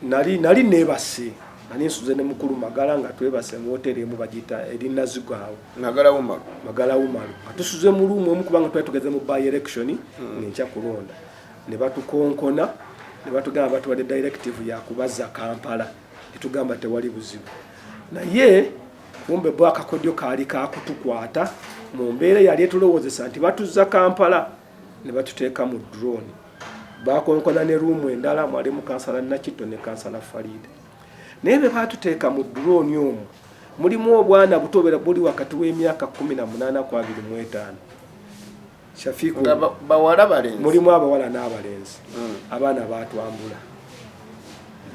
nali nebase nani nsuze ne mukulu Magala nga twebase mu hoteli emu bagita erina zigwawo Magala Umaru atusuze mu room omu kubanga twatugeze mu by election ngencha kulonda ne batukonkona ne batugamba batuwadde directive ya kubaza Kampala etugamba tewali buzibu naye kumbe bwaka kodyo kali kakutukwata mu mbeere yali etulowozesa nti batuzza Kampala ne batuteeka mu drone bakonkona ne room endala mwali mu kansala Nakitto ne kansala Farida nebe batuteeka mu drone omu mulimu obwana butobera buli wakati w'emyaka 18 kwa 25 Shafiku bawala balenzi mulimu abawala n'abalenzi abaana batwambula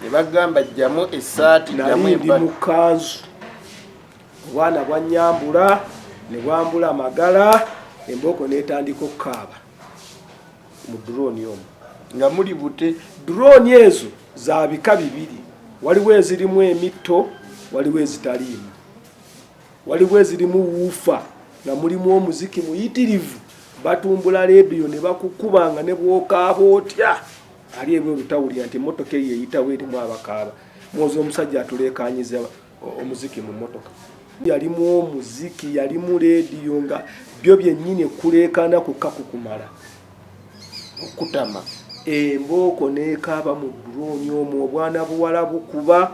ne bagamba jamu esaati jamu ndi mu kanzu obwana bwanyambula ne bwambula Magala emboko netandika okkaaba mu drone omu nga muli bute drone ezo za bika bibiri waliwo ezirimu emitto waliwo ezitaliimu waliwo ezirimu wuufa nga mulimu omuziki muyitirivu batumbula radio ne bakukubanga ne bwokaaba otya ali ebyo bitawulira nti motoka ye yitawo erimu abakaaba mwozi omusajja atulekanyiza omuziki mu motoka yalimu omuziki yalimu radio nga byo byennyini kulekana kukakukumala okutama emboko nekaaba mu drone omwo obwana buwala bukuba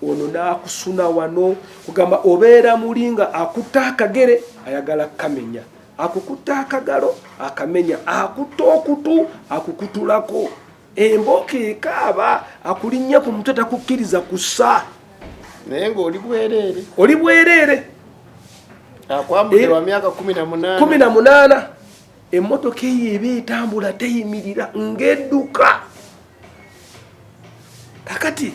ono nakusuna wano kugamba obeera mulinga akutta akagere ayagala kamenya akukutta akagalo akamenya akutta okutu akukutulako emboko ekaaba akulinnya ku mutwe takukkiriza kussa naye ng'oli bwereere akwambudde wa myaka 18 emotoka eyo eba etambula teyimirira ng'edduka kakati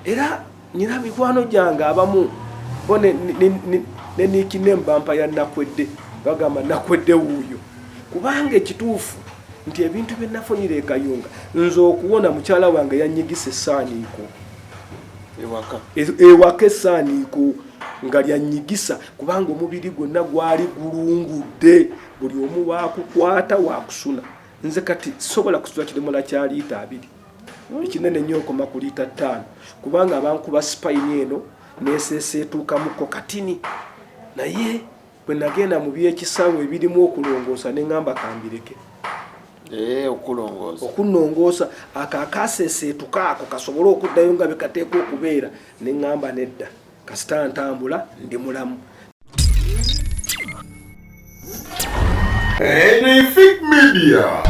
era nyina mikwano gyange abamu bo ne nikine mbampa ya Nakwedde bagamba Nakwedde wuuyo kubanga ekituufu nti ebintu bye nafunira ekayunga nze okuwona mukyala wange yanyigisa essaaniiko ewaka essaaniiko nga lyanyigisa kubanga omubiri gwonna gwali gulungudde buli omu wakukwata wakusuna nze kati sobola kusula kidomola kya liita 2 ekinene nnyo okoma ku liita 5 kubanga abankuba spine eno neseseetuuka muko katini naye bwe nagenda mu byekisawo ebirimu okulongoosa ne ngamba kambireke okunongoosa akakaseeseetuka ako kasobole okuddayo nga bekateeka okubeera ne ngamba nedda kasita ntambula ndi mulamu Fik Media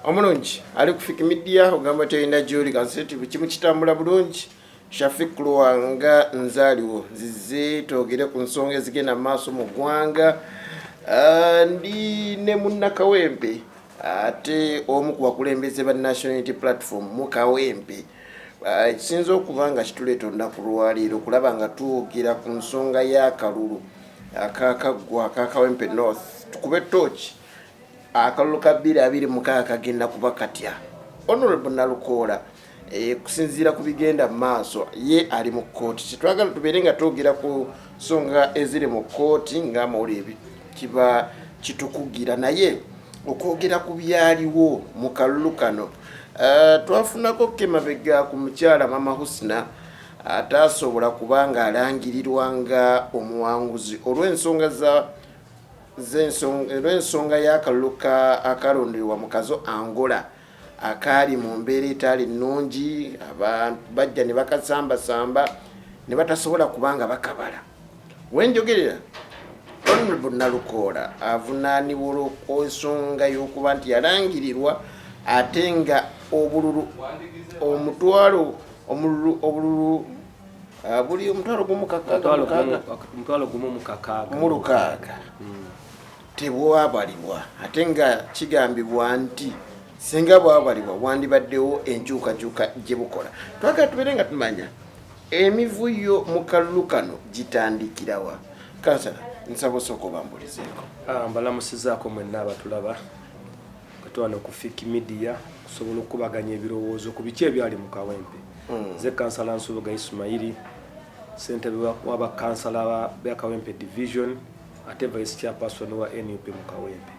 omulungi ali ku Fik Media ogamba teyina gyoli kanseti kimu kitambula bulungi Shafik Luwanga nzaaliwo zize togere ku nsonga ezigenda maaso mu ggwanga ndi ne munnakawempe ate omu ku bakulembeze ba National Unity Platform mu Kawempe kisinza okuba nga kituleeta olunaku lwaleero kulaba nga tuwogera ku nsonga y'akalulu akakaggwa akakawempe north tukube tochi akalulu ka 2026 kagenda kuba katya Honorable Nalukoola kusinziira ku bigenda maaso ye ali mu kooti kitwagala tubeere nga twogera ku nsonga eziri mu kooti ng'amawulire kiba kitukugira naye okwogera ku byaliwo mu kalulu kano twafunako kemabega ku mukyala Mama Husna atasobola kubanga alangirirwa nga omuwanguzi olw'ensonga y'akalulu akalonderwa mu kazo Angola akali mu mbeera etali nnungi abantu bajja ne bakasambasamba ne batasobola kubanga bakabala wenjogerera Honorable Nalukoola avunaanibwa ensonga y'okuba nti yalangirirwa ate nga obululu omutwalo obululu buli omutwalo gumu mukakaaga tebwabalibwa ate nga kigambibwa nti singa bwabalibwa wandibaddewo enkyukakyuka gye bukola twagala tubeere nga tumanya emivuyo mu kalulu kano gitandikirawa kansala nsaba osooka obambulizeeko mbalamusizaako mwenna abatulaba katwano ku Fik Media kusobola okubaganya ebirowoozo ku biki ebyali mu Kawempe ze kansala Nsubuga Ismaili ssentebe w'abakansala ba Kawempe division ate vice chairperson wa NUP mu Kawempe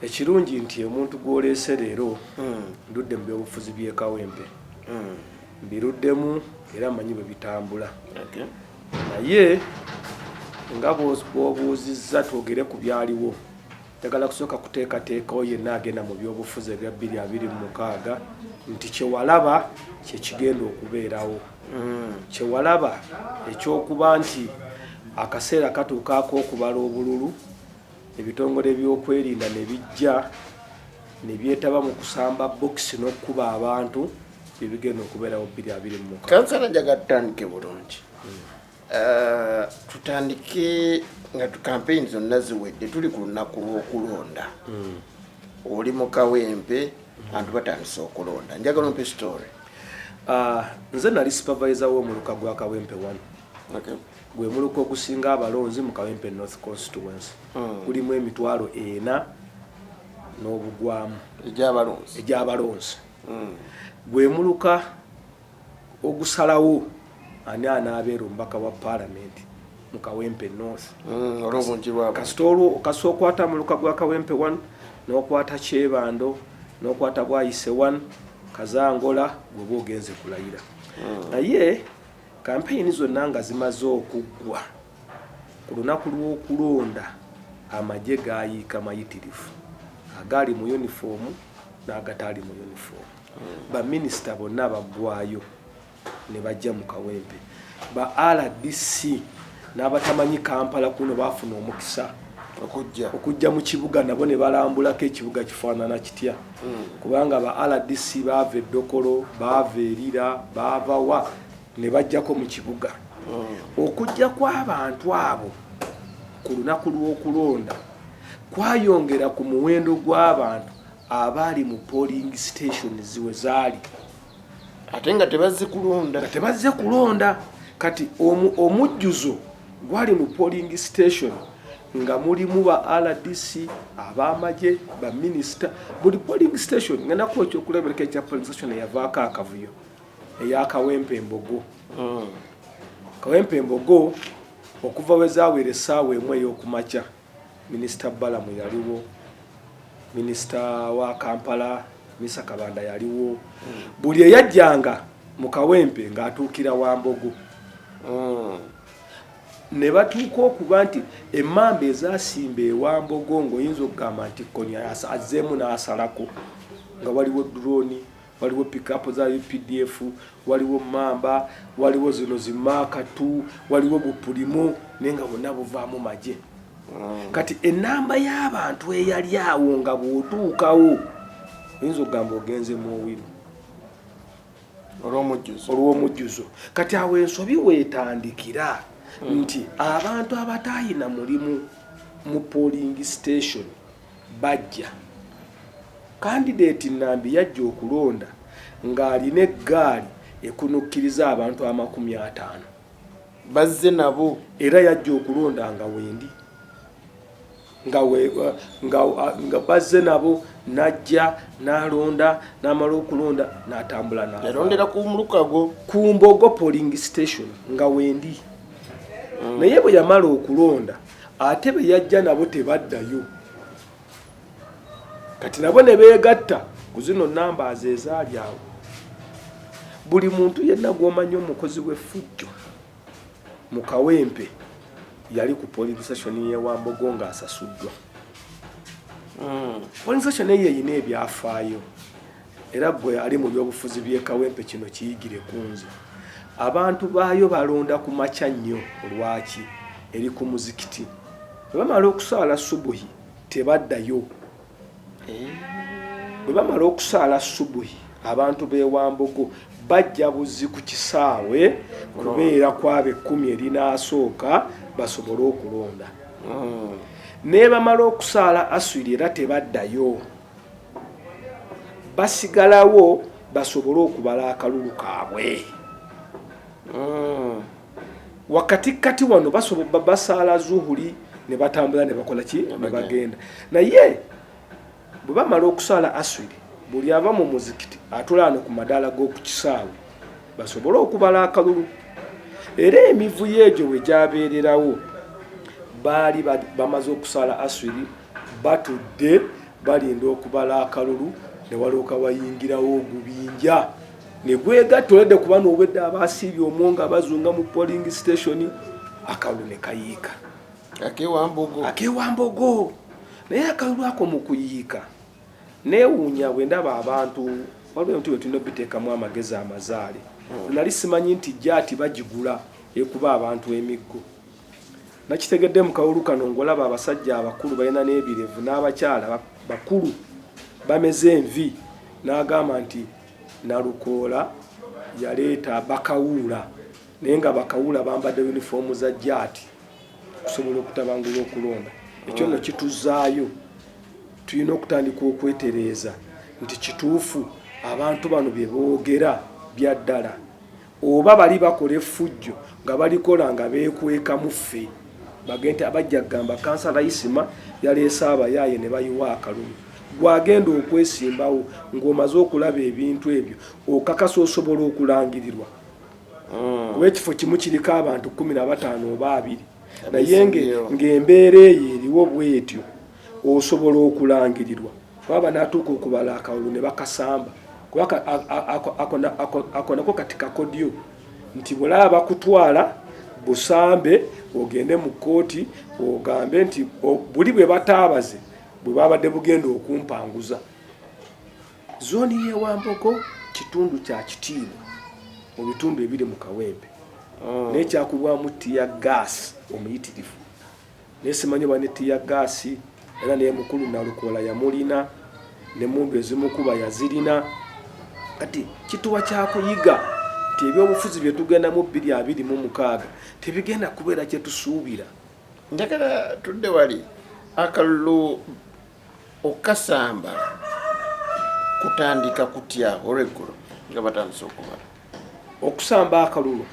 ekirungi nti omuntu gw'oleese leero ndudde mu byobufuzi by'e Kawempe mbiruddemu era manyi bwe bitambula naye nga bw'obuuzizza twogere ku byaliwo njagala kusooka kuteekateekawo yenna agenda mu byobufuzi ebya 2026 nti kyewalaba kyekigenda okubeerawo kyewalaba ekyokuba nti akaseera katuuka ak'okubala obululu ebitongole by'okwerinda ne bijja ne byetaba mu kusamba bokisi n'okkuba abantu bibigenda okubeerawo 2026. Kansala njagala tutandike bulungi. Tutandike nga campaign zonna ziwedde tuli ku lunaku lw'okulonda. Oli mu Kawempe abantu batandise okulonda. Njagala ompe story. Nze nali supervisor w'omuluka gwa Kawempe 1. Okay. Gwe muluka okusinga abalonzi mu Kawempe North Constituency. Kulimu emitwalo 4 n'obugwamu egy'abalonzi. Gwe muluka ogusalawo ani anaabeera omubaka wa Parliament mu Kawempe North. Kasita okwata muluka gwa Kawempe 1 n'okwata Kyebando n'okwata Bwayise 1 Kazangola gwe ogenze kulayira. Naye kampeyini zonna nga zimaze okuggwa ku lunaku lw'okulonda amagye gayiika mayitirifu agali mu uniform n'agataali mu uniform. Baminisita bonna baggwayo ne bajja mu Kawempe. Ba RDC n'abatamanyi Kampala kuno baafuna omukisa okujja mu kibuga nabo ne balambulako ekibuga kifaanana kitya. Kubanga ba RDC baava Eddokolo, baava Erira, baava wa ne bajjako mu kibuga. Okujja kw'abantu abo ku lunaku lw'okulonda kwayongera ku muwendo gw'abantu abali mu polling station ziwe zaali ate nga tebazze kulonda. Kati omujjuzo gwali mu polling station nga mulimu ba RDC, abamagye, ba minister. Buli polling station ngenda kuwa ekyokulabirako ekya polling station eyavaako akavuyo eya Kawempe Mbogo. Kawempe Mbogo okuva we zaawera essaawa emu ey'okumakya Minisita Balamu yaliwo, Minisita wa Kampala Misa Kabanda yaliwo. Buli eyajjanga mu Kawempe ng'atuukira Wambogo. Ne batuuka okuba nti emmamba ezasimba eWambogo ng'oyinza okugamba nti Konya azzeemu n'asalako nga waliwo drone, waliwo pikapu za UPDF, waliwo mamba, waliwo zino zimaakatu, waliwo bupulimu naye nga bonna buvaamu magye. Kati ennamba y'abantu eyali awo nga bw'otuukawo oyinza okugamba ogenze mu Owiru olw'omujjuzo. Kati awo ensobi weetandikira nti abantu abataayina mulimu mu polling station bajja. Candidate Nambi yajja okulonda ng'alina eggaali ekunukkiriza abantu 50 bazze nabo era yajja okulonda nga wendi nga bazze nabo najja n'alonda n'amala okulonda n'atambula yalondera ku mulukago ku Mbogo polling station nga wendi. Naye bwe yamala okulonda ate be yajja nabo tebaddayo. Kati nabo ne beegatta ku zino namba ezaali awo. Buli muntu yenna gw'omanyi omukozi w'effujjo mu Kawempe yali ku polling station ye Wambogo ng'asasuddwa. Polling station ye yina ebyafaayo era gwe ali mu byobufuzi by'e Kawempe kino kiyigire kunze. Abantu baayo balonda ku makya nnyo olwaki eri ku muzikiti. Bwe bamala okusaala subuhi tebaddayo. Bwe bamala okusaala subuhi abantu b'e Wambogo bajja buzi ku kisaawe kubeera kwaba 10 erinaasooka basobole okulonda. Ne bamala okusaala aswiri era tebaddayo. Basigalawo basobole okubala akalulu kaabwe. Wakati wano basobola basaala zuhuli ne batambula ne bakola ki ne bagenda. Naye bwe bamala okusaala aswiri buli ava mu muzikiti atulaano ku madaala g'oku kisaawe basobole okubala akalulu. Era emivu y'egyo we gyabeererawo baali bamaze okusaala aswiri batudde balinda okubala akalulu ne walooka wayingirawo ogubinja ne gwegatta oledde kuba n'obwedde abasiibye omwonga bazunga mu polling station akalulu ne kayiika akewambogo naye akalulu ako mu kuyiika neewuunya bwe ndaba abantu waliwo ebintu bye tulina obiteekamu amagezi amazaale nali simanyi nti jaati bagigula ekuba abantu emiggo nakitegedde mu kawulu kano ng'olaba abasajja abakulu balina n'ebirevu n'abakyala bakulu bameze envi n'agamba nti Nalukoola yaleeta bakawuula naye nga bakawuula bambadde yunifoomu za jaati okusobola okutabangula okulonda ekyo no kituzaayo tulina okutandika okwetereeza nti kituufu abantu bano bye boogera bya ddala oba bali bakola effujjo nga balikola nga beekweka mu ffe bagenda abajja kugamba kansala Isima yaleese abayaaye ne bayiwa akalulu gwagenda okwesimbawo ng'omaze okulaba ebintu ebyo okakasa osobola okulangirirwa kuba ekifo kimu kiriko abantu 15 oba 20 naye ng'embeera eyo eriwo bwetyo osobola okulangirirwa baba natuuka okubala akalulu ne bakasamba kuba ako nako kati kakodyo nti bwolaba bakutwala busambe ogende mu kkooti ogambe nti buli bwe bataabaze bwe babadde bugenda okumpanguza. Zooni y'Ewambogo kitundu kya kitiibwa mu bitundu ebiri mu Kawempe n'ekyakubwamu ttiya gaasi omuyitirivu naye simanyi oba ne ttiya gaasi era naye mukulu Nalukoola yamulina ne mundu ezimukuba yazirina kati kituwa kyakuyiga nti ebyobufuzi bye tugendamu 2026 tebigenda kubeera kye tusuubira. Njagala tudde wali akalulu okasamba kutandika kutya olweggulo nga batandise okubala okusamba akalulu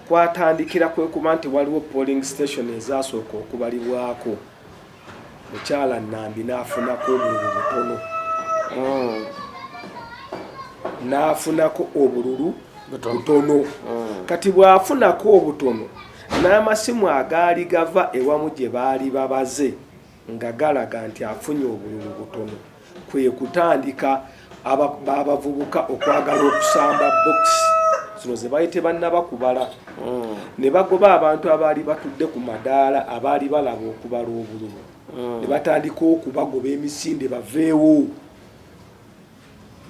kwatandikira kwe kuba nti waliwo polling station ezasooka okubalibwako mukyala Nambi n'afunako obululu butono n'afunako obululu butono kati bw'afunako obutono n'amasimu agaali gava ewamu gye baali babaze nga galaga nti afunye obululu butono kwe kutandika abavubuka okwagala okusamba bokisi zino ze bayite bannabakubala ne bagoba abantu abaali batudde ku madaala abaali balaba okubala obululu ne batandika okubagoba emisinde baveewo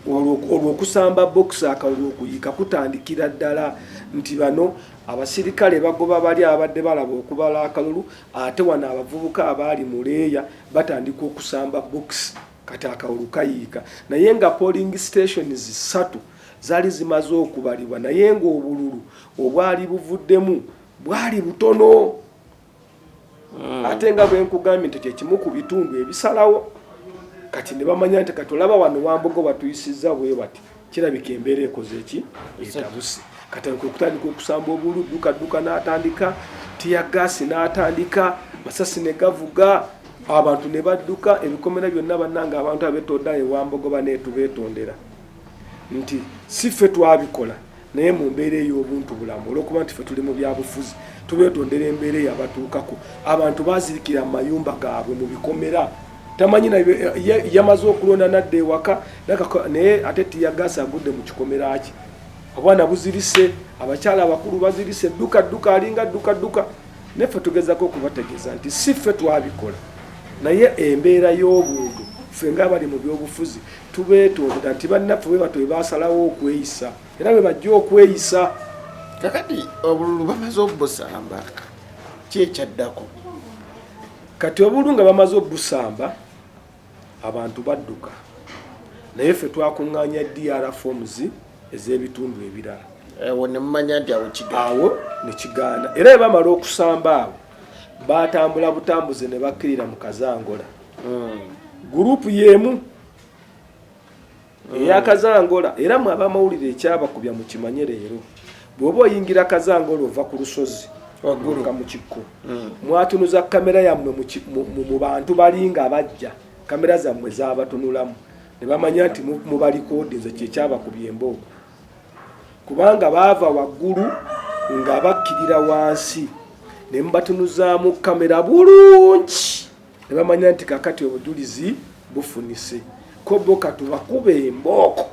olw'okusamba bokisi akalulu okuyiika kutandikira ddala nti bano abasirikale bagoba bali abadde balaba okubala akalulu ate wano abavubuka abaali muleeya batandika okusamba bokisi kati akalulu kayiika naye nga polling stations 3 zaali zimaze okubalibwa naye ng'obululu obwali buvuddemu bwali butono ate nga bwe nkugambye nti kyekimu ku bitundu ebisalawo kati ne bamanya nti kati olaba wano Wambogo batuyisizza bwe bati kirabika embeera ekoze eki etabuse kati okutandika okusamba obululu dduka n'atandika ttiya gaasi n'atandika masasi ne gavuga abantu ne badduka ebikomera byonna bannanga abantu abetodda Ewambogo baneetubeetondera nti si ffe twabikola naye mu mbeera ey'obuntu bulamu olw'okuba nti ffe tuli mu byabufuzi tubeetondera embeera eyabatuukako abantu baazirikira mu mayumba gaabwe mu bikomera tamanyi yamaze okulonda nadde ewaka naye ate ttiya gaasi agudde mu kikomera kye obwana buzirise abakyala abakulu bazirise dduka alinga dduka neffe tugezako okubategeeza nti si ffe twabikola naye embeera y'obuntu ffe nga bali mu byobufuzi tubeetondera nti bannaffe bwe bato basalawo okweyisa era bwe bajja okweyisa kakati obululu bamaze obusamba kyekyaddako kati obululu nga bamaze obusamba abantu badduka naye ffe twakuŋŋaanya DR forms ez'ebitundu ebirala awo ne mumanya nti awo ne kigaana era bwe bamala okusamba awo batambula butambuze ne bakkirira mu Kazangola gurupu y'emu eya Kazangola era mwe abamawulire ekyabakubya mu kimanye leero bw'oba oyingira Kazangola ova ku lusozi wagguluka mu kikko mwatunuza kamera yammwe mu bantu balinga bajja kamera zammwe zaabatunulamu ne bamanya nti mubalikoodi nze kyekyabakubya emboogo kubanga baava waggulu nga bakkirira wansi ne mubatunuzaamu kamera bulungi ne bamanya nti kakati obujulizi bufunise ko boka tubakube emboko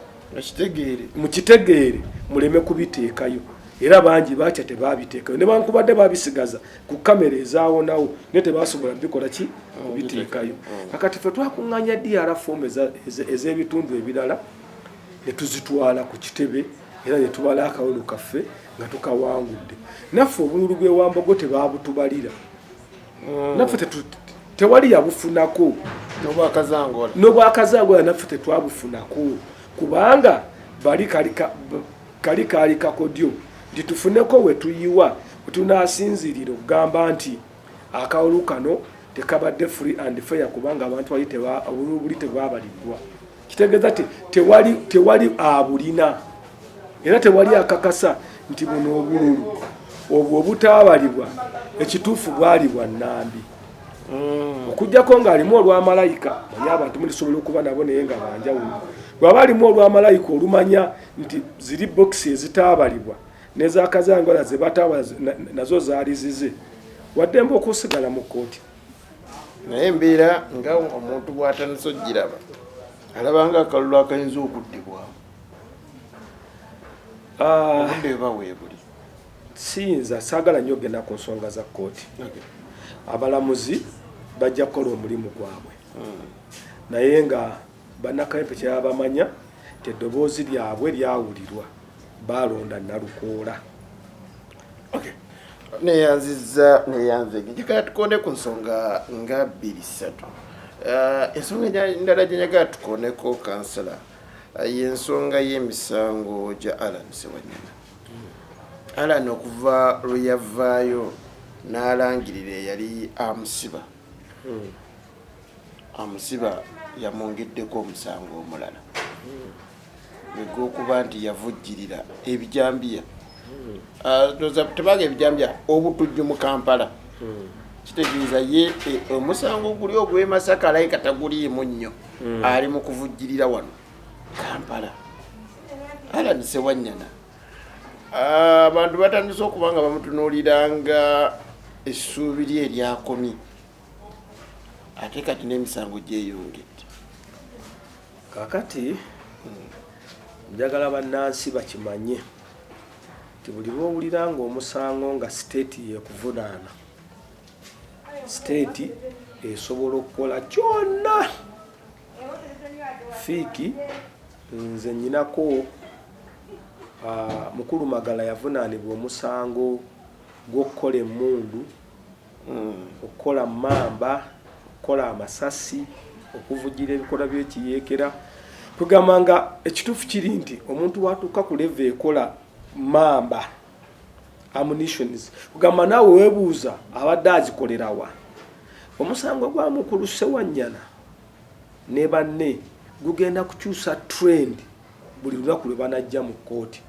mukitegeere muleme kubiteekayo era bangi bacha tebabiteekayo ne bankubadde babisigaza ku kamera ezaawonawo ne tebasobola bikola ki kubiteekayo kakati fe twakuŋŋanya DR form ez'ebitundu ebirala ne tuzitwala ku kitebe era ne tubala akawolo kaffe nga tukawangudde naffe obululu bw'ewambogo tebabutubalira naffe tewali yabufunako n'obwakazangola naffe tetwabufunako kubanga bali kali kakodyo nti tufuneko we tuyiwa tunasinzirira okugamba nti akawulu kano tekabadde free and fair kubanga abantu buli tebabalibwa kitegeeza ti tewali abulina era tewali akakasa nti buno obululu obwo obutabalibwa ekituufu bwali bwa Nambi okujjako ng'alimu olwamalayika manye abantu mulisobola okuba nabo naye nga banjawulo bw'aba alimu olwamalayika olumanya nti ziri bokisi ezitaabalibwa n'ezakazangola ze bataabala nazo zaali zize waddembe okusigala mu kkooti naye embeera nga omuntu bw'atandise ogiraba alabanga akalulu akayinza okuddibwamu obudde eba weebuli siyinza saagala nnyo ogenda ku nsonga za kkooti abalamuzi bajja kukola omulimu gwabwe naye nga bannakayempe kyabamanya teddoboozi lyabwe lyawulirwa balonda nalukoola neyanze njagala tukone ku nsonga nga 2-3 ensonga endala gye njagala tukoneko kansala y'ensonga y'emisango gya Alan Ssewanyana. Alan okuva lwe yavaayo n'alangirira eyali amusiba yamwongeddeko omusango omulala gw'okuba nti yavujjirira ebijambiya tebanga ebijambiya obutujju mu Kampala kitegeeza ye omusango guli ogw'e Masaka alayika taguliimu nnyo ali mu kuvujjirira wano Kampala. Alan Ssewanyana abantu batandise okuba nga bamutunuuliranga essuubi lye eryakomye ate kati n'emisango gyeyongedde kakati njagala bannansi bakimanye nti buli lw'owulira ng'omusango nga siteeti yekuvunaana siteeti esobola okukola kyonna fiiki nze nnyinako mukulu Magala yavunaanibwa omusango gw'okukola emmundu okukola mamba okukola amasasi okuvujjira ebikolwa by'ekiyeekera tugamba nga ekituufu kiri nti omuntu watuuka ku leve ekola mamba ammunitions kugamba naawe weebuuza abadde azikolera wa omusango gwa mukulu Ssewanyana ne banne gugenda kukyusa trend buli lunaku lwe banajja mu kkooti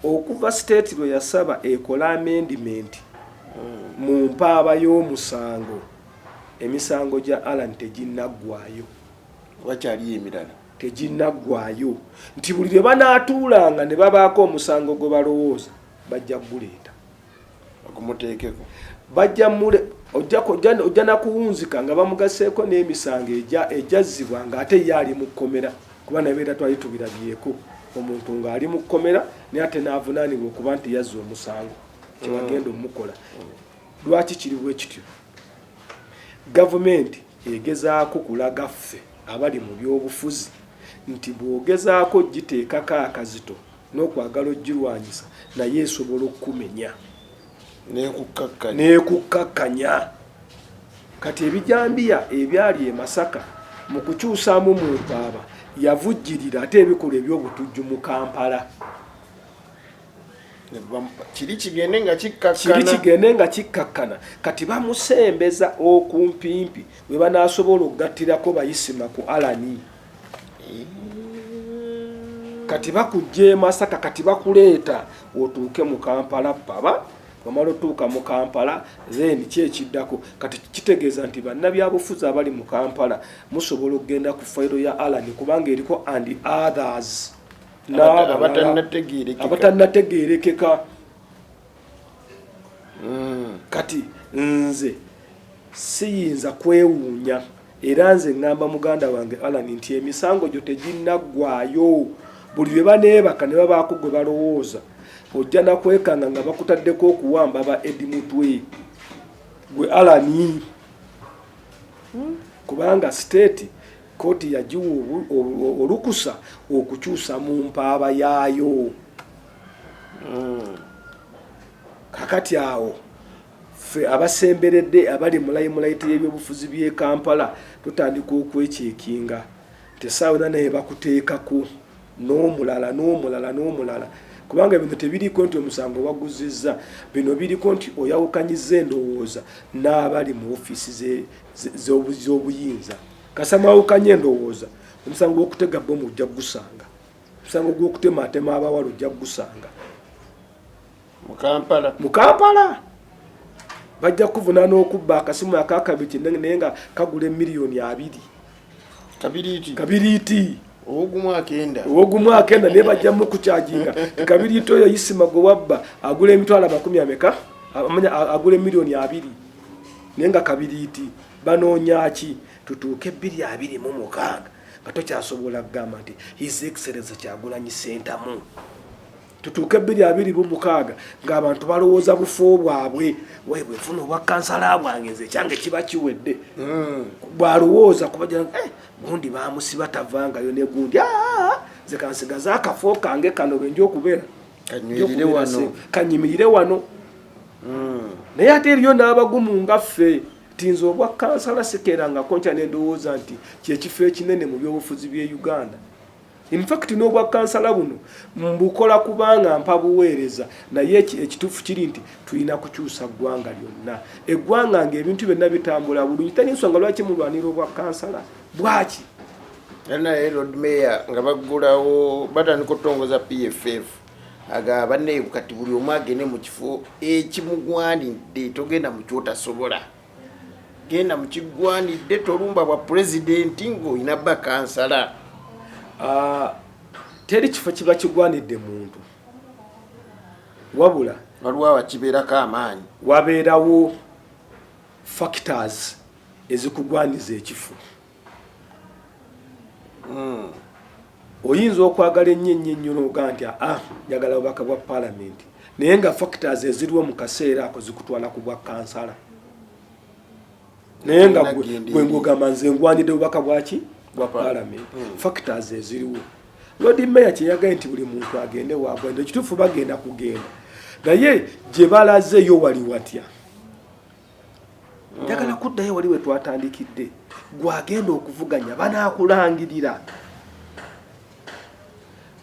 okuva state lwe yasaba ekola amendment mu mpaaba y'omusango emisango gya Alan teginnaggwaayo wakyaliyo emirala teginnaggwaayo nti buli lwe banaatuulanga ne babaako omusango gwe balowooza bajja guleeta okumuteekeko bajja mule ojja nakuwunzika nga bamugaseeko n'emisango ejazzibwa ng'ate ye ali mu kkomera kuba nabeera twali tubirabyeko omuntu ng'ali mu kkomera naye ate n'avunaanibwa okuba nti yazza omusango kyewagenda omukola lwaki kiri bwe kityo gavumenti egezaako kulaga ffe abali mu byobufuzi nti bw'ogezaako giteekako akazito n'okwagala ogirwanyisa naye esobola okukumenya n'ekukkakkanya kati ebijambiya ebyali e Masaka mu kukyusaamu mu mpaaba yavujjirira ate ebikolwa eby'obutujju mu Kampala kiri kigende nga kikkakkana kati bamusembeza okumpimpi bwe banaasobola okugattirako bayisima ku Alani kati bakujja e Masaka kati bakuleeta otuuke mu Kampala paba wamala otuuka mu Kampala then kyekiddako kati kitegeeza nti bannabyabufuzi abali mu Kampala musobola okugenda ku fayiro ya Alani kubanga eriko and others abatannategeerekeka kati nze siyinza kwewuunya era nze ngamba muganda wange Alan nti emisango gyo teginnaggwaayo buli lwe baneebaka ne babaako gwe balowooza ojja nakwekanga nga bakutaddeko okuwamba ba edimutwe gwe Alan kubanga state kooti yagiwa olukusa okukyusa mu mpaaba yaayo. Kakati awo fe abasemberedde abali mulayimulaiti y'ebyobufuzi by'e Kampala tutandika okwekyekinga tesaawe naye bakuteekako n'omulala kubanga bino tebiriko nti omusango waguzizza bino biriko nti oyawukanyiza endowooza n'abali mu ofiisi z'obuyinza kasamawukanye endowooza omusango gw'okutega bbomu ojja gusanga omusango gw'okutematema abawala ojja gusanga mu Kampala bajja kuvunaana okubba akasimu akakabiki naye nga kagula $2,000,000 kabiriiti owogumu akenda naye bajjamu kukyajinga kabiriiti oyo isima gwe wabba agula $20,000 ameka agula $2,000,000 naye nga kabiriiti banoonyaki tutuuke 2026 nga tokyasobola kugamba nti His Excellency Kyagulanyi Ssentamu tutuuke 2026 ng'abantu balowooza bufo bwabwe weebwe funa obwa kansala bwange nze kyange kiba kiwedde bwalowooza kubagira gundi baamusiba tavangayo ne gundi nze kansigaza akafo kange kano lwenja okubeera kanyimirire wano naye ate eriyo n'abagumu nga ffe tinza obwa kansala sekerangako nkya n'endowooza nti kyekifo ekinene mu byobufuzi by'e Uganda. In fact n'obwa kansala buno mbukola kubanga mpa buweereza naye ekituufu kiri nti tulina kukyusa ggwanga lyonna eggwanga ng'ebintu byonna bitambula bulungi tani nsonga lwaki mulwanira obwa kansala bwaki naye Lord Mayor nga baggulawo batandika okutongoza PFF agamba naye kati buli omu agende mu kifo ekimugwanidde togenda mu kyotasobola genda mu kigwanidde tolumba bwa pulezidenti ng'olina bba kansala. Teri kifo kiba kigwanidde muntu wabula waliwo abakibeerako amaanyi wabeerawo factors ezikugwaniza ekifo. Oyinza okwagala ennyo n'oga nti njagala obubaka bwa paalamenti naye nga factors eziriwo mu kaseera ako zikutwala ku bwa kansala naye nga gwe ng'ogamba nze ngwanidde obubaka bwaki bwa paalamenti factors eziriwo. Lord Mayor kyeyagaye nti buli muntu agende waagwenda ekituufu bagenda kugenda naye gye balazeeyo wali watya njagala kuddayo wali we twatandikidde gwagenda okuvuganya banaakulangirira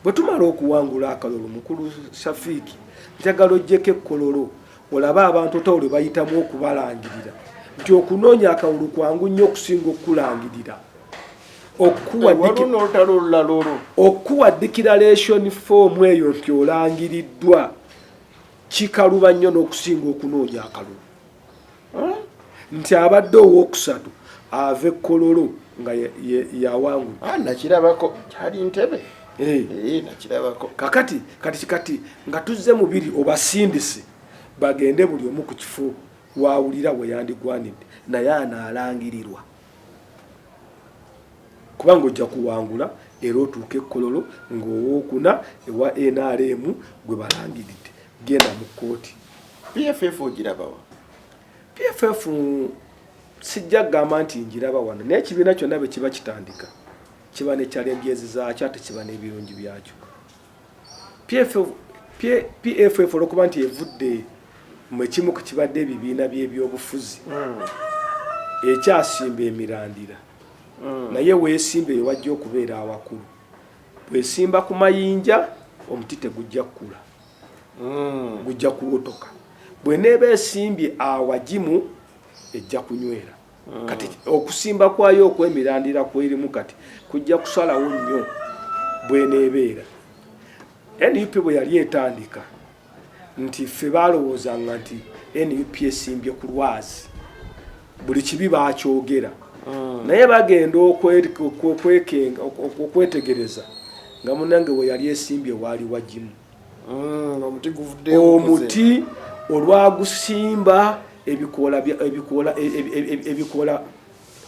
bwe tumala okuwangula akalolo mukulu Shafiiki njagala ojjeko ekkololo olabe abantu otawule bayitamu okubalangirira nti okunoonya akalulu kwangu nnyo okusinga okukulangirira okuwa declaration form eyo nti olangiriddwa kikaluba nnyo n'okusinga okunoonya akalulu nti abadde owookusatu ava ekkololo nga yawangula nakirabako kyali Ntebe nakirabako kati nga tuzze mubiri obasindise bagende buli omu ku kifo wawulira we yandigwanidde naye anaalangirirwa kubanga ojja kuwangula era otuuka ekkololo ng'owookuna ewa NRM gwe balangiridde genda mu kkooti. PFF ogirabawa? PFF sijja kugamba nti njiraba wano naye ekibiina kyonna bwe kiba kitandika kiba ne challenges zaakyo ate kiba n'ebirungi byakyo. PFF olwokuba nti evudde mu ekimu ku kibadde ebibiina by'ebyobufuzi ekyasimba emirandira naye weesimba eyo wajja okubeera awakulu bwesimba ku mayinja omuti tegujja kkula gujja kuwotoka bweneeba esimbye awagimu ejja kunywera kati okusimba kwayo okwemirandira kwerimu kati kujja kusalawo nnyo bweneebeera. NUP bwe yali etandika nti ffe baalowoozanga nti NUP esimbye ku lwazi buli kibi baakyogera naye bagenda okwetegereza nga munange we yali esimbye waali wagimu omuti olwagusimba ebikoola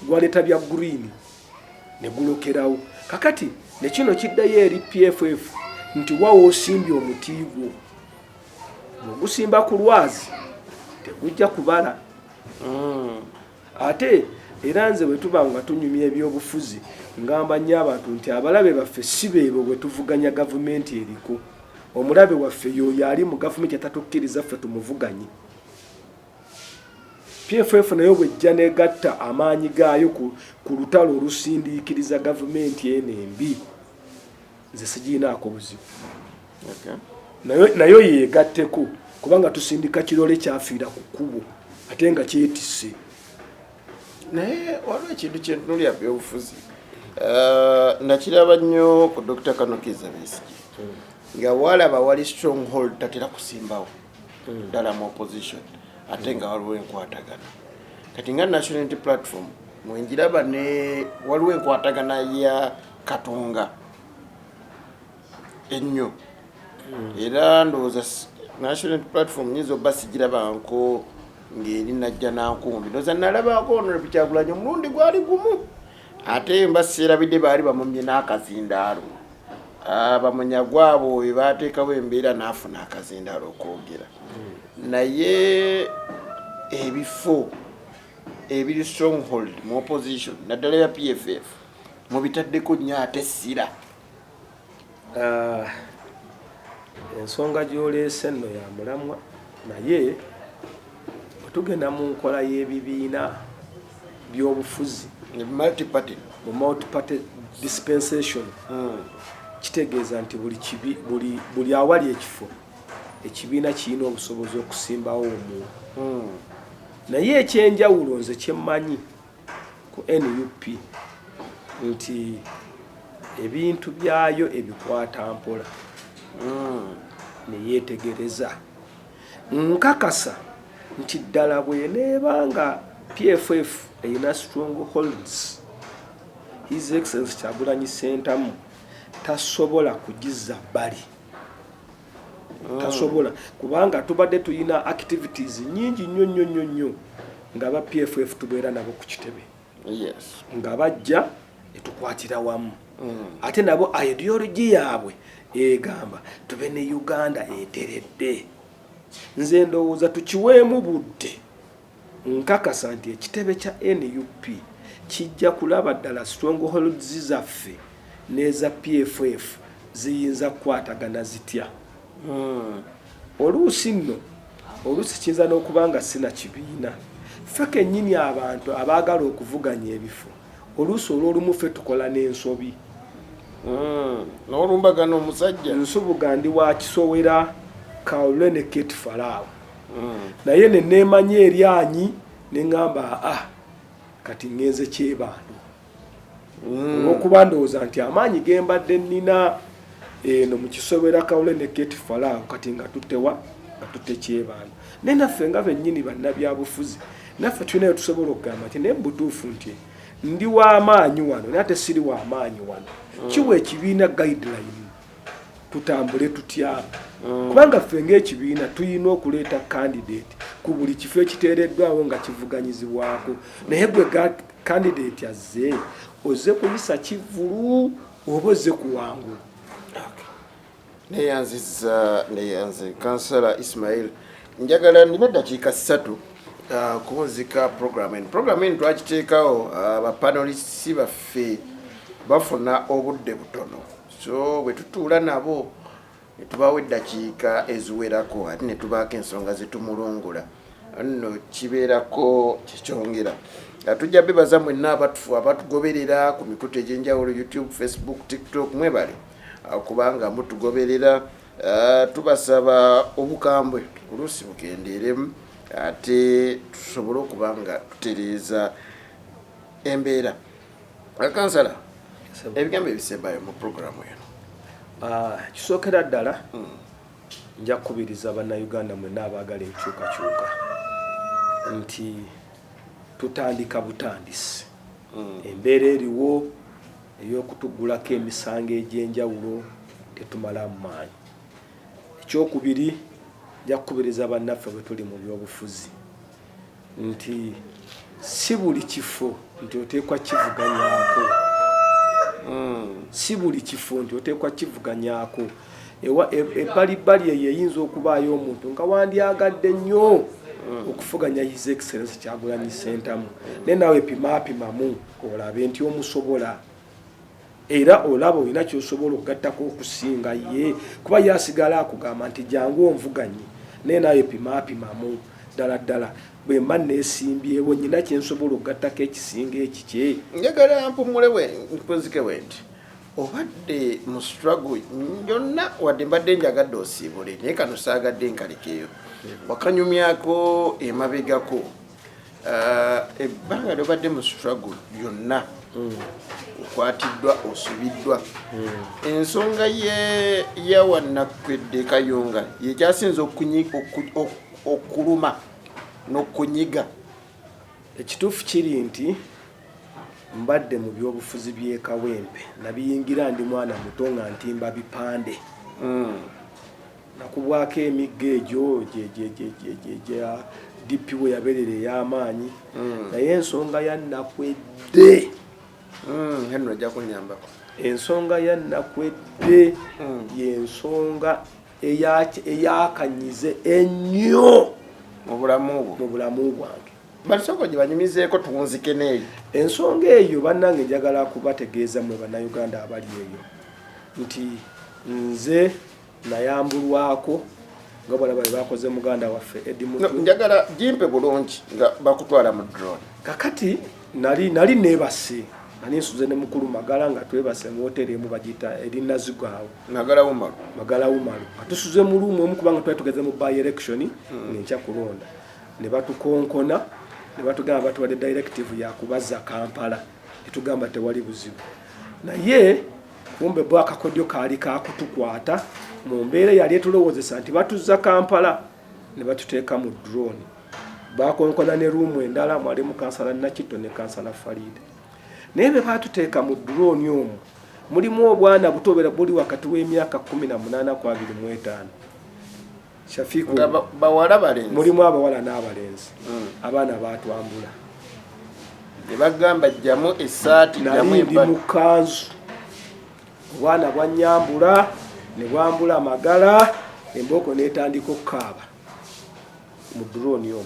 gwaleeta bya green ne gulokerawo kakati ne kino kiddayo eri PFF nti wawo osimbye omuti gwo bw'ogusimba ku lwazi tegujja kubala ate era nze bwe tuba nga tunyumya ebyobufuzi ngamba nnyo abantu nti abalabe baffe si beebo bwe tuvuganya gavumenti eriko omulabe waffe yoyo ali mu gavumenti atatukkiriza ffe tumuvuganye PFF nayo bwejja negatta amaanyi gaayo ku lutalo olusindiikiriza gavumenti eno embi nze sigiinaako buzibu nayo yeegatteko kubanga tusindika kirole kyafiira ku kkubo ate nga kyetisse naye waliwo ekintu kyentunulya byobufuzi nakiraba nnyo ku Dr. Kanokiza Besigye nga walaba wali stronghold tatera kusimbawo ddala mu opposition ate nga waliwo enkwatagana kati nga National Unity Platform mwenjiraba ne waliwo enkwatagana ya Katonga ennyo era ndowooza National Unity Platform nyizo basigirabanko ngeri najja nankumbi ndowooza nalabako ono Kyagulanyi omulundi gwali gumu ate mbaseerabidde baali bamumye n'akazindaalo bamanyagwabo we baateekawo embeera n'afuna akazindaalo okwogera naye ebifo ebiri stronghold mu opposition naddala ya PFF mubitaddeko nnyo ate sira ensonga gy'oleese nno ya mulamwa naye tugenda mu nkola y'ebibiina by'obufuzi mu multi-party dispensation kitegeeza nti buli awali ekifo ekibiina kirina obusobozi okusimbawo omuntu naye ekyenjawulo nze kyemmanyi ku NUP nti ebintu byayo ebikwata mpola neyeetegereza nkakasa nti ddala bweneebanga PFF eyina strongholds His Excellency Kyagulanyi Ssentamu tasobola kugiza bbali tasobola kubanga tubadde tuyina activities nyingi nnyo nga ba PFF tubeera nabo ku kitebe nga bajja etukwatira wamu ate nabo ideology yaabwe egamba tube ne Uganda eteredde nze ndowooza tukiweemu budde nkakasa nti ekitebe kya NUP kijja kulaba ddala strongholds zaffe n'eza PFF ziyinza kukwatagana zitya oluusi nno oluusi kiyinza n'okuba nga sina kibiina ffe kennyini abantu abaagala okuvuganya ebifo oluusi olw'olumu ffe tukola n'ensobi n'olumbagana omusajja nsubuga ndi wa Kisowera Kaolene Kate Farao naye ne neemanya eryanyi ne ngamba kati ngenze Kyebandu olw'okuba ndowooza nti amaanyi gembadde nnina eno mu Kisowera Kaolene Kate Farao kati nga tuttewa nga tutte Kyebandu naye naffe nga bennyini bannabyabufuzi naffe tulinayo tusobola okugamba nti naye butuufu nti ndi w'amaanyi wano naye ate siri w'amaanyi wano kiwa ekibiina guideline tutambule tutya kubanga ffe ng'ekibiina tuyina okuleeta candidate ku buli kifo ekiteereddwawo nga kivuganyizibwako naye gwe candidate azze ozze kuyisa kivulu oba ozze kuwangula neyanze Kansala Ismail njagala ndina eddakiika 3 kunzika program eno twakiteekawo abapanelists baffe bafuna obudde butono so bwe tutuula nabo netubawo eddakiika eziwerako ate netubaako ensonga zetumulungula nno kibeerako kikyongera tujja bebaza mwenna abatugoberera ku mikutu egy'enjawulo YouTube, Facebook, TikTok mwebale kubanga mutugoberera tubasaba obukambwe oluusi bugendeeremu ate tusobole okuba nga tutereeza embeera. Kansala ebigambo ebisembayo mu programu eno kisookera ddala nja kukubiriza bannayuganda mwenna abaagala enkyukakyuka nti tutandika butandisi embeera eriwo ey'okutugulako emisango egy'enjawulo tetumalamu maanyi. Ekyokubiri nja kukubiriza bannaffe bwe tuli mu byobufuzi nti si buli kifo nti oteekwa kivuganyaako. Si buli kifo nti oteekwa kivuganyaako. Ebbalibbali eyo eyinza okubaayo omuntu nga wandyagadde nnyo okufuganya His Excellency Kyagulanyi Ssentamu, naye naawe pimaapimamu olabe nti omusobola era olaba olina kyosobola okugattako okusinga ye, kuba yasigala akugamba nti jangu onvuganye, naye naawe pimaapimamu ddala ddala bwe mba neesimbyewo nyina kyensobola okugattako ekisinga ekikye. Njagala mpumule mpozikewe nti obadde mu struggle yonna wadde mbadde njagadde osiibule naye kano saagadde nkalekeyo wakanyumyako emabegako ebbanga lyobadde mu struggle yonna okwatiddwa osubiddwa ensonga yawanakwedde Kayunga yekyasinza okuluma n'okunyiga. Ekituufu kiri nti mbadde mu byobufuzi by'e Kawempe nabiyingira ndi mwana muto nga ntimba bipande nakubwako emigga egyo gya DP we yabeerera ey'amaanyi naye ensonga yannakwedde henno ajja kunyambako. Ensonga yannakwedde y'ensonga eyakanyize ennyo mu bulamu bwange. Basoko gye banyumizeeko tuwunzike neeyo. Ensonga eyo bannange njagala kubategeeza mwe bannayuganda abali eyo nti nze nayambulwako nga balaba bakoze muganda waffe Edimutu. Njagala jimpe bulungi nga bakutwala mu drone. Kakati nali neebase ani nsuze ne mukulu Magala nga twebase mu hoteri emu bagiyita Erinazigwawo Magala Umaru atusuze mu lumu omu kubanga twali tugeze mu by election ng'enkya kulonda ne batukonkona ne batugamba batuwadde directive ya kubaza Kampala etugamba tewali buzibu naye kumbe bwa akakodyo kaali kakutukwata mu mbeera yali etulowoozesa nti batuzza Kampala ne batuteeka mu drone bakonkona ne lumu endala mwali mu kansala Nakitto ne kansala Faride naye bwe batuteeka mu drone omwo mulimu obwana butobera buli wakati w'emyaka 18 ku 25 Shafiku bawala balenzi mulimu abawala n'abalenzi abaana batwambula ne bagamba jjamu essaati jjamu mu kanzu obwana bwanyambula ne bwambula amagala embooko n'etandika okukaaba mu drone omwo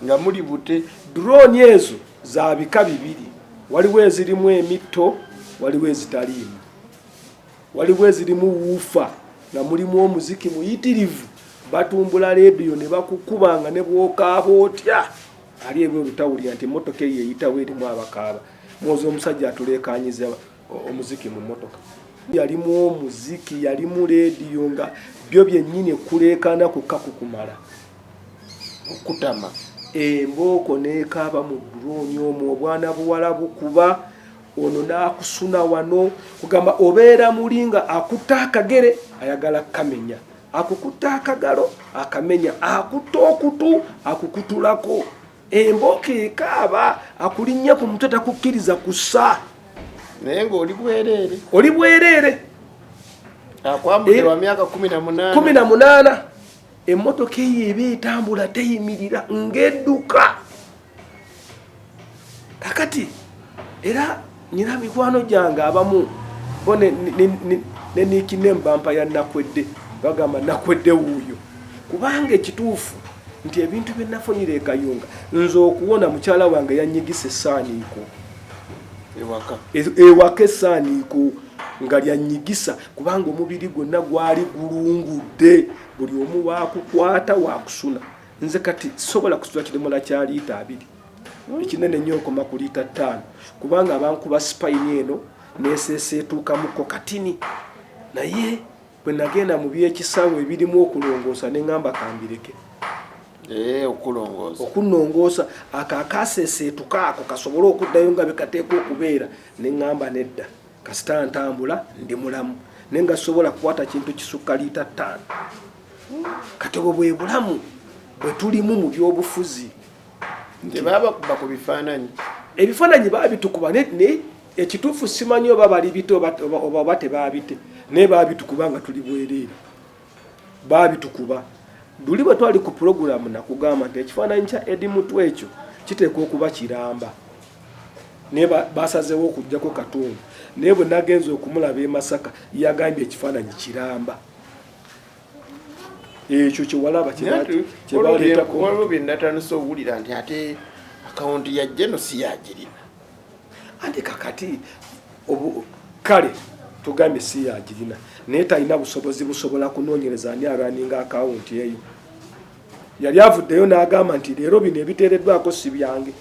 nga muli bute. Drone ezo za bika bibiri, waliwo ezirimu emitto waliwo ezitaliimu, waliwo ezirimu wuufa nga mulimu omuziki muyitirivu batumbula leediyo ne bakukubanga ne bwokaaba otya ali ebyo olutawulira nti emmotoka eyo eyitawo erimu abakaaba mwozi omusajja atuleekanyiza omuziki mu mmotoka yalimu omuziki yalimu leediyo nga byo byennyini kuleekana kukakukumala okutama embooko neekaaba mu drone omwo obwana buwala bukuba ono n'akusuna wano kugamba obeera mulinga akutta akagere ayagala kamenya akukutta akagalo akamenya akutta okutu akukutulako embooko ekaaba akulinnya ku mutwe takukkiriza kussa naye ng'oli bwereere akwambudde wa myaka 18 emmotoka eyo eba etambula teyimirira ng'edduka kakati era nyina mikwano gyange abamu bo ne nikine mbampa ya nakwedde bagamba nakwedde wuuyo kubanga ekituufu nti ebintu bye nafunire Kayunga nze okuwona mukyala wange yanyigisa essaaniiko ewaka essaaniiko nga lyanyigisa kubanga omubiri gwonna gwali gulungudde buli omu waakukwata waakusuna nze kati sobola kusula kidomola kya liita 2 ekinene nnyo okoma ku liita 5 kubanga abankuba spine eno neeseesa etuukamuko katini naye bwe nagenda mu byekisawo ebirimu okulongoosa ne ŋŋamba kambireke okunongoosa akakaseeseetuka ako kasobole okuddayo nga bekateeka okubeera ne ŋŋamba nedda kasita ntambula ndi mulamu naye nga sobola kukwata kintu kisukka liita 5 kati obwo bwe bulamu bwe tulimu mu byobufuzi tebabakuba ku bifaananyi ebifaananyi baabitukuba ne ekituufu simanyi oba bali bite oba tebaabite naye baabitukuba nga tuli bwereere baabitukuba duli bwe twali ku puroguramu nakugamba nti ekifaananyi kya Edimutu ekyo kiteekwa okuba kiramba naye basazeewo okuggyako Katumba naye bwe nagenza okumulaba e Masaka yagambye ekifaananyi kiramba ekyo kyewalaba waliwo bye natandise owulira nti ate akawunti ya Jeno si yagirina anti kakati kale tugambye si yagirina naye talina busobozi busobola kunoonyereza ani araninga akawunti eyo yali avuddeyo n'agamba nti leero bino ebiteereddwako si byange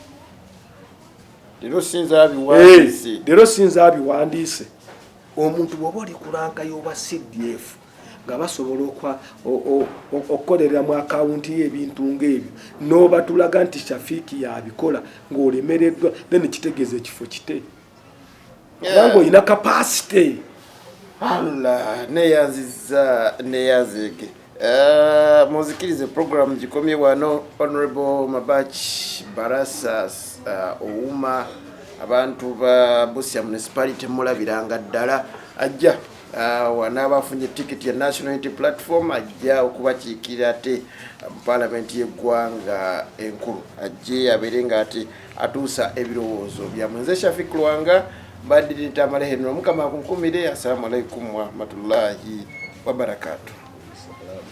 leero sinza abiwandiise omuntu bw'oba oli kulanka y'oba CDF nga basobola okukolera mu akawunti y'ebintu ng'ebyo n'oba tulaga nti Shafiiki yabikola ng'olemereddwa then kitegeeza ekifo kite kubanga olina kapasite neyanziza neyanzege muzikirize program gikomye wano Honorable Mabachi Barasa Ouma abantu ba Busia Municipality mulabiranga ddala ajja wanaabafunye ticket ya National Unity Platform ajja okubakiikira ate Parliament y'eggwanga enkulu ajje abeerenga ate atuusa ebirowoozo byamwe. Nze Shafiq Lwanga baddirita amaleheno mukama akunkumire. Assalamu alaikum wa rahmatullahi wa barakatuh.